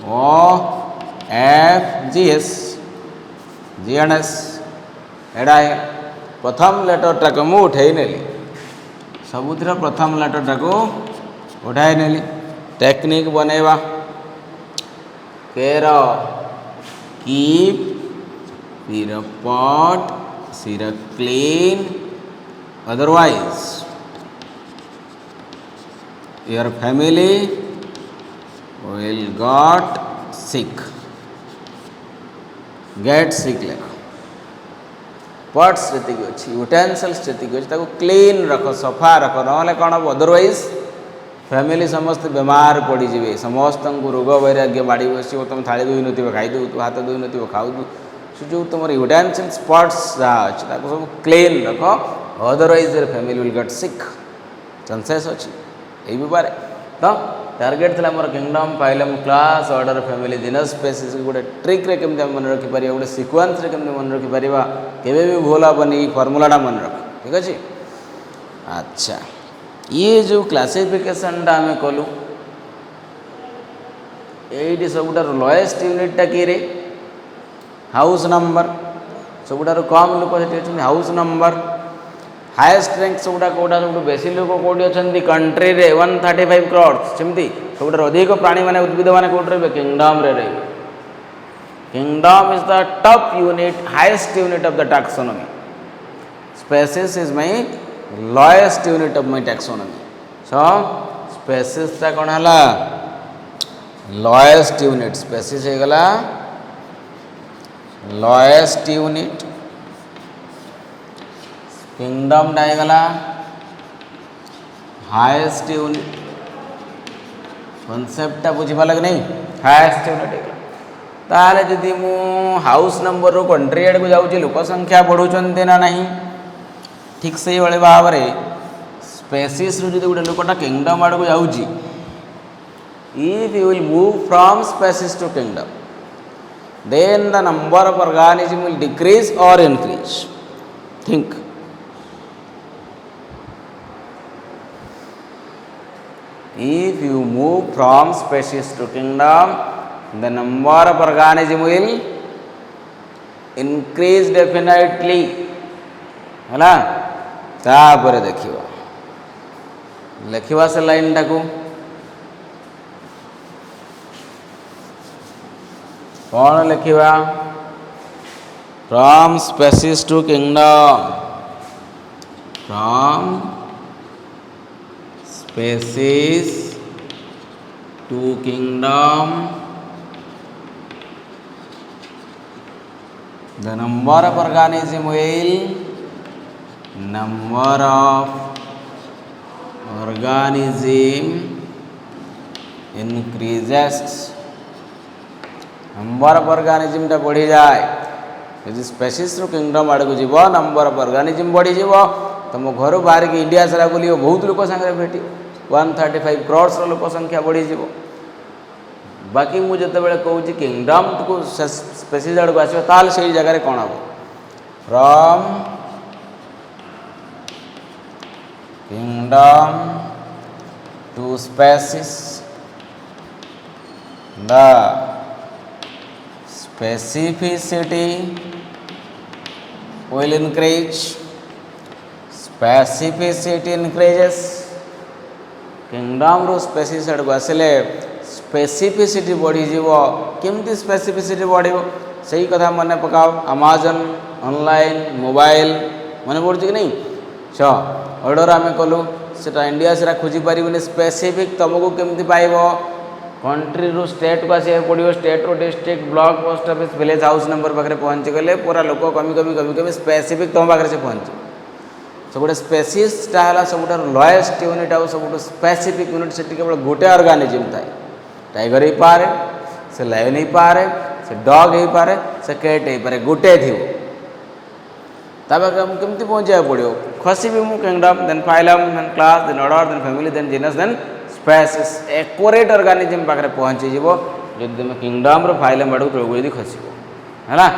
S1: O F G S G N S एडा प्रथम लेटरटा को मुझे उठे नेली सबुतिर प्रथम लेटरटा को उठाई नेली टेक्निक बनैवा केर keep Pir pot Seer clean otherwise your family will got sick get sick लेख पॉट्स जी अच्छी यूटेन्सिल्स जी अच्छी क्लीन रख सफा रख ना कौन हम अदरवाइज फैमिली समस्त बीमार पड़े समस्त रोग वैराग्य माड़ी बस तुम थाली धोई नुथ खाई हाथ धोई नुथ खाऊ से जो तुम यूटेन्सिल्स पॉट्स जहाँ अच्छी सब क्लीन रख otherwise family will get sick chances अच्छी यही भी पारे तो टार्गेट थी मोर kingdom phylum class order family genus species गोटे ट्रिक रे केमती मन रखिपर गोटे सिक्वेन्स रे केमती मन रखिपर केवे भी भूल हेनी फर्मुलाटा मन रख ठीक अच्छे अच्छा ये जो क्लासिफिकेशनटा आम कलु ये सबुठार लोएस्ट यूनिटा कि हाउस नंबर सबुठार कम लोक से हाउस नंबर हाएस्ट रैंक सबुटा कौटा सब बेसी लोक कौटी अच्छा कंट्री रे 135 crores सेमती सबुठार अधिक प्राणी माने उद्भिद माने कौट रे किंगडम रे kingdom is the top unit highest unit of the taxonomy species is my lowest unit of my taxonomy so species ता कोन हला लोएस्ट यूनिट स्पेसीज हे गला लोएस्ट यूनिट किंगडम डाइगला हाएस्ट यूनिट कॉन्सेप्ट बुझीपा लगे नहीं हाएस्ट यूनिट ताले जदि मु हाउस नंबर रो कंट्री एड को जाउची लोक संख्या बढ़ुचंते ना नहीं ठीक से वाले भाव में स्पेसीस रो जदि गोटे लोकटा किंगडम आड़ को जाउची if you will move from species to kingdom then the number of organism will decrease or increase think if you move from species to kingdom the number of organism will increase definitely है तापर देखिवा लिखिवा से line टाकू कौन लिखिवा from species to kingdom from species to kingdom the number of organism will number of organism increases number of organism टा बढ़ी जाए यदि species रो kingdom आड़ को जीव नंबर ऑफ ऑर्गेनिज्म बढ़ी जीव तुम घर बाहर की इंडिया सारा बुल बहुत लोक सागर भेट 135 crores लोक संख्या बढ़ी जीव बाकी मुझे जिते कहूँ किंगडम को स्पेसीज आड़ को आसो ताल से जगह कौन हम from kingdom to species the specificity will increase specificity increases kingdom रो स्पेसीज आड़ को आसिले स्पेसिफिसिटी बढ़ी जीव केमती स्पेसिफिसिटी बढ़ सही कथा मन पकाओ अमेजन ऑनलाइन मोबाइल मन पड़े कि नहीं च ऑर्डर आम कलु से इंडिया सारा खोजी पारे स्पेसिफिक तुमको केमती पाइब कंट्री रू स्टेट को आसा पड़ो स्टेट रो district block post office village house number पाखे पहुँची गले पूरा लोक कमी कमी कमी कमी स्पेसिफिक तुम पाखे से पहुँचे सो गोटे स्पेसीसटा है सबुठ लोएस्ट यूनिट आउ सब स्पेसिफिक यूनिट से केवल गोटे ऑर्गेनिज्म थाए टाइगर हो पारे से लायन हो पारे से डॉग हो पारे से कैट हो पारे गोटे थी केमती पहुँचा पड़ो खसी भी मु kingdom then phylum then class then order then family then genus then species accurate organism पाखे पहुँची जीव जब तुम किंगडम रो फाइलम आड़ तौक यदि खसब है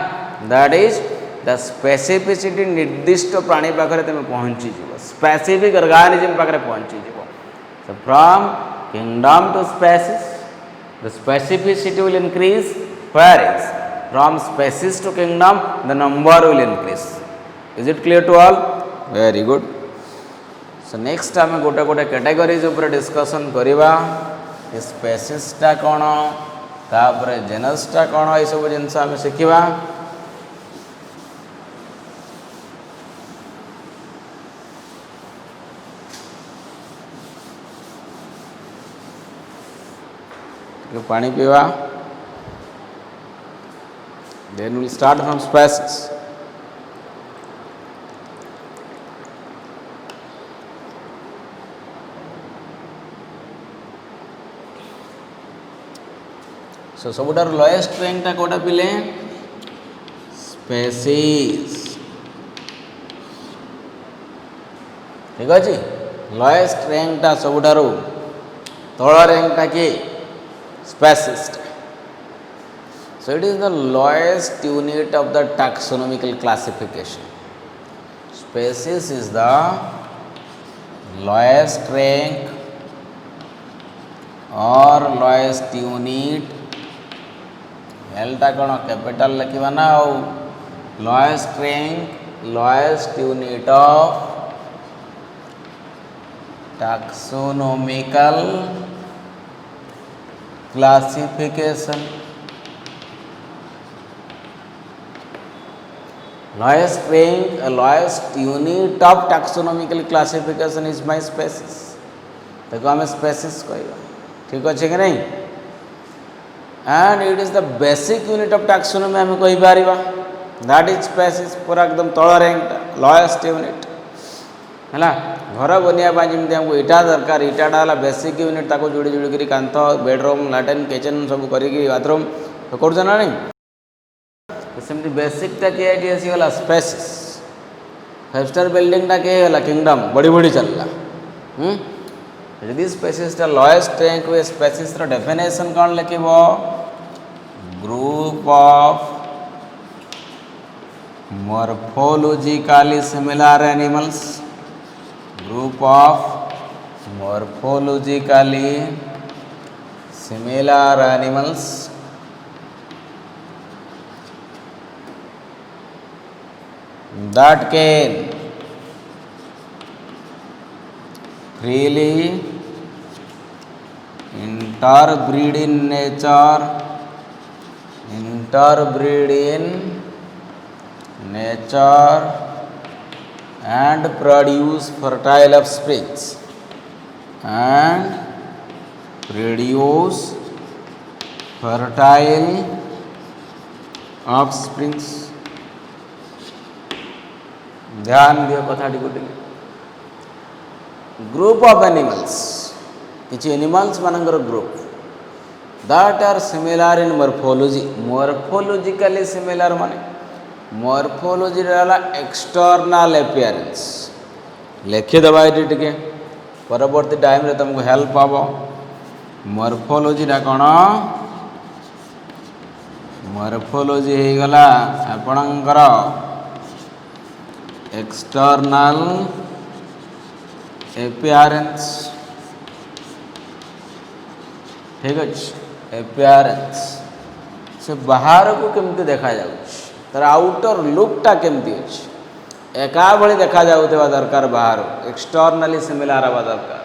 S1: दैट इज द स्पेसिफिसिटी निर्दिष्ट प्राणी पाखे तुम पहुँची स्पेसिफिक ऑर्गेनिज्म पाखे पहुँची so from kingdom to species the specificity will increase where is from species to kingdom the number will increase is it clear to all very good so next आम गोटे गोटे कैटेगरीज ऊपर discussion करवा स्पेसीसटा कौन तापर जेनसटा कौन ये सब जिनस आम शिखा पानी पीवा then we'll start from species so सबुठार लोएस्ट रैंक टा कोटा पिले स्पेसीज ठीक अच्छे लोएस्ट रैंक टा सबुठार तल रैंक टा कि species so it is the lowest unit of the taxonomical classification species is the lowest rank or lowest unit l टा कौन कैपिटल लिखा ना lowest rank lowest unit of taxonomical classification lowest rank lowest unit of taxonomical classification is my species देखो हमें species कहवा ठीक अच्छे कि नहीं and it is the basic unit of taxonomy हमें कही पारिबा that is species पूरा एकदम तल रैंक lowest unit है घर बनवाई जमी आमको इटा दरकार इटाटा है बेसिक यूनिट ताको जोड़ी जोड़ी करी कांथ बेडरूम लैट्रिन किचन सब करी बाथरूम तो कर ना नहीं सेमती बेसिकटा किए आसीगला स्पेसीज 5 स्टार बिल्डिंगटा किए किंगडम बढ़ी बढ़ी चलला यदि स्पेसीसटा लोएस्ट रैंक हुए स्पेसीस डेफिनेशन कौन लिख group of morphologically similar animals group of morphologically similar animals that can freely interbreed in nature and produce fertile offsprings ध्यान दियो कथा ग्रुप ऑफ एनिमल्स किसी एनिमल्स मानकर group that are similar in morphologically similar माने morphology external appearance लिखिदेव ये टे परवर्ती टाइम रे तुमको हेल्प हम मॉर्फोलॉजीटा कौन मॉर्फोलॉजी हो गला आपणकर एक्सटर्नल अपीयरेंस ठीक अच्छे अपीयरेंस से बाहर को केमती देखा जाउछ तार आउटर लुकटा केमती अच्छे एका भली देखा जाउथबा दरकार बाहर एक्सटर्नली सिमिलर हवा दरकार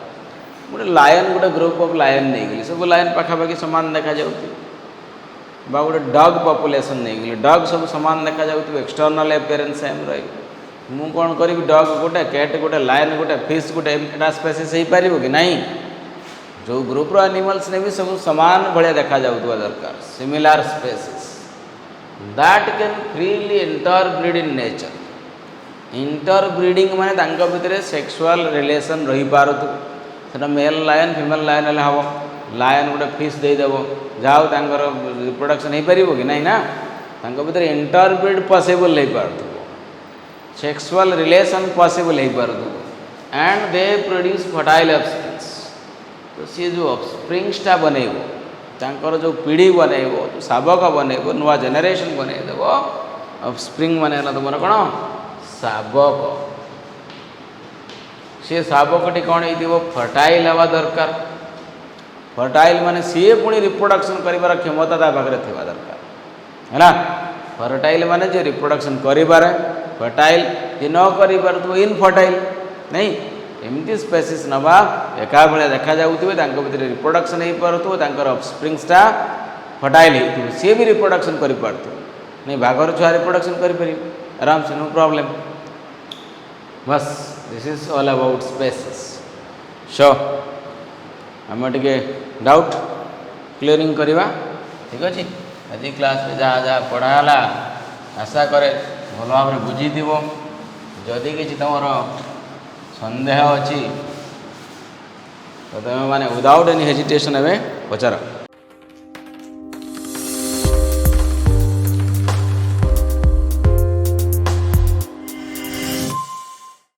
S1: गोटे लायन गोटे ग्रुप ऑफ लायन नहीं गली सब लायन पाखापाखि सामान देखा जाउथि बा गोटे डग पॉपुलेशन नहीं गली डग सब सामान देखा जाउथि एक्सटर्नल अपीयरेंस सेम रही मु कौन करी डग गोटे कैट गोटे लायन गोटे फिश गोटे एटा स्पेसीस हो पार कि नहीं जो ग्रुप रो एनिमल्स ने भी सब सामान भाया देखा जाउथबा दरकार similar species that can freely interbreed in nature interbreeding माने तांका भितर सेक्सुअल रिलेशन रही पारतु सेटा मेल लायन फीमेल लायन हेले हम लायन गोटे फिश देदेव जाओ तांकर रिप्रोडक्शन हो पार कि नहीं ना तांका भितर इंटरब्रीड पॉसिबल हो पारतु सेक्सुअल रिलेशन पॉसिबल हो पारतु and they produce fertile offsprings तो सी जो ऑफस्प्रिंग्सटा बनइबो तांकर जो पीढ़ी बनइबो जो शावक बनइबो नुआ जेनेरेशन बनइदेव ଅଫ୍ସ୍ପ୍ରିଙ୍ଗ ମାନେ ହେଲା ତୁମର କ'ଣ ଶାବକ। ସେ ଶାବକଟି କ'ଣ ହେଇଥିବ ଫର୍ଟାଇଲ୍ ହେବା ଦରକାର। ଫର୍ଟାଇଲ୍ ମାନେ ସିଏ ପୁଣି ରିପ୍ରଡକ୍ସନ୍ କରିବାର କ୍ଷମତା ତା ପାଖରେ ଥିବା ଦରକାର ହେଲା। ଫର୍ଟାଇଲ୍ ମାନେ ଯେ ରିପ୍ରଡକ୍ସନ୍ କରିପାରେ, ଫର୍ଟାଇଲ୍ ଯେ ନ କରିପାରୁଥିବ ଇନଫର୍ଟାଇଲ୍ ନାଇଁ। ଏମିତି ସ୍ପେସିସ୍ ନେବା ଏକା ଭଳିଆ ଦେଖାଯାଉଥିବେ, ତାଙ୍କ ଭିତରେ ରିପ୍ରଡକ୍ସନ୍ ହେଇପାରୁଥିବ, ତାଙ୍କର ଅଫ୍ସ୍ପ୍ରିଙ୍ଗସଟା ଫର୍ଟାଇଲ୍ ହେଇଥିବ, ସିଏ ବି ରିପ୍ରଡକ୍ସନ୍ କରିପାରୁଥିବ ନାଇଁ। ବାଘର ଛୁଆ ରିପ୍ରଡକ୍ସନ୍ କରିପାରିବେ ଆରାମସେ, ନୋ ପ୍ରୋବ୍ଲେମ୍। ବସ୍ this is all about species. So ଆମେ ଟିକେ ଡାଉଟ୍ କ୍ଲିୟରିଂ କରିବା, ଠିକ୍ ଅଛି। ଆଜି କ୍ଲାସ୍ରେ ଯାହା ଯାହା ପଢ଼ା ହେଲା ଆଶା କରେ ଭଲ ଭାବରେ ବୁଝିଥିବ। ଯଦି କିଛି ତୁମର ସନ୍ଦେହ ଅଛି ତ ତୁମେମାନେ ୱିଦାଉଟ୍ ଏନି ହେଜିଟେସନ୍ ଏବେ ପଚାର।